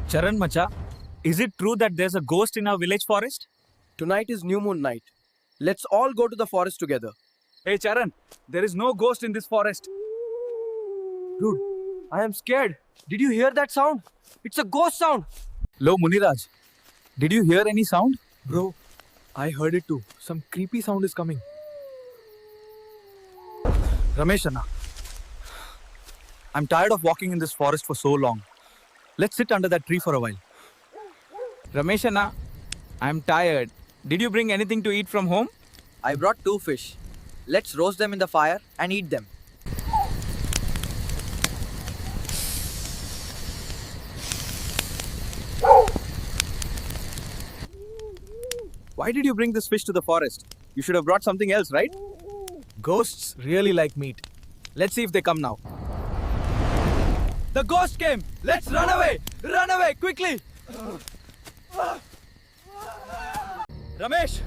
Charan Macha, is it true that there's a ghost in our village forest? Tonight is new moon night. Let's all go to the forest together. Hey Charan, there is no ghost in this forest. Dude, I am scared. Did you hear that sound? It's a ghost sound. Lo Muniraj, did you hear any sound? Bro, I heard it too. Some creepy sound is coming. Ramesh Anna, I'm tired of walking in this forest for so long. Let's sit under that tree for a while. Ramesh Anna, I'm tired. Did you bring anything to eat from home? I brought 2 fish. Let's roast them in the fire and eat them. Why did you bring this fish to the forest? You should have brought something else, right? Ghosts really like meat. Let's see if they come now. The ghost came! Let's run away! Run away, quickly! Ramesh!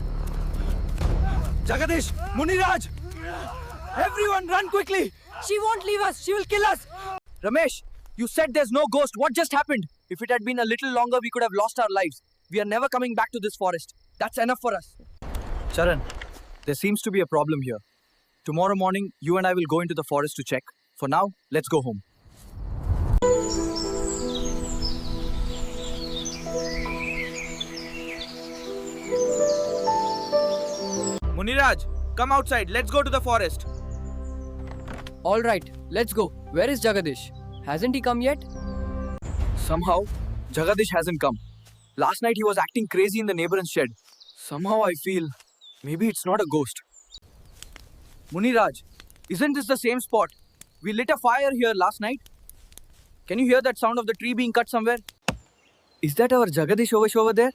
Jagadish! Muniraj! Everyone run quickly! She won't leave us. She will kill us. Ramesh, you said there's no ghost. What just happened? If it had been a little longer, we could have lost our lives. We are never coming back to this forest. That's enough for us. Charan, there seems to be a problem here. Tomorrow morning, you and I will go into the forest to check. For now, let's go home. Muniraj, come outside. Let's go to the forest. All right, let's go. Where is Jagadish? Hasn't he come yet? Somehow, Jagadish hasn't come. Last night he was acting crazy in the neighbor's shed. Somehow I feel maybe it's not a ghost. Muniraj, isn't this the same spot? We lit a fire here last night. Can you hear that sound of the tree being cut somewhere? Is that our Jagadish over there?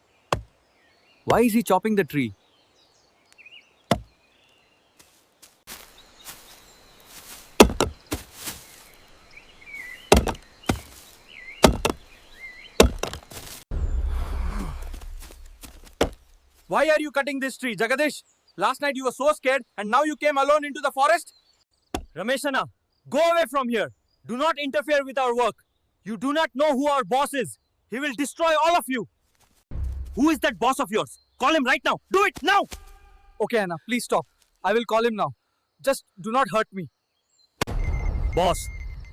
Why is he chopping the tree? Why are you cutting this tree, Jagadish? Last night you were so scared and now you came alone into the forest? Ramesh Anna, go away from here. Do not interfere with our work. You do not know who our boss is. He will destroy all of you. Who is that boss of yours? Call him right now. Do it now. Okay, Anna, please stop. I will call him now. Just do not hurt me. Boss,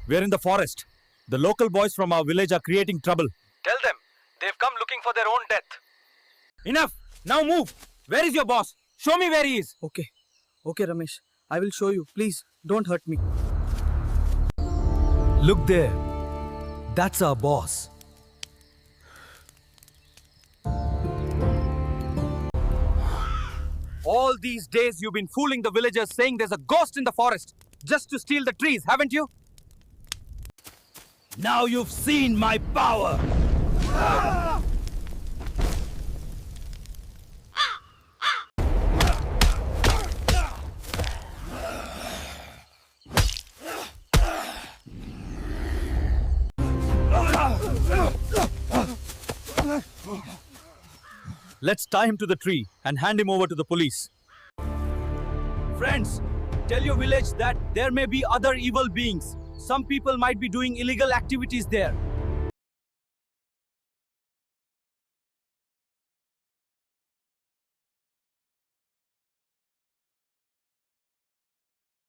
we're in the forest. The local boys from our village are creating trouble. Tell them they've come looking for their own death. Enough. Now move. Where is your boss? Show me where he is. Okay. Okay, Ramesh. I will show you. Please, don't hurt me. Look there. That's our boss. All these days you've been fooling the villagers saying there's a ghost in the forest just to steal the trees, haven't you? Now you've seen my power. Let's tie him to the tree and hand him over to the police. Friends, tell your village that there may be other evil beings. Some people might be doing illegal activities there.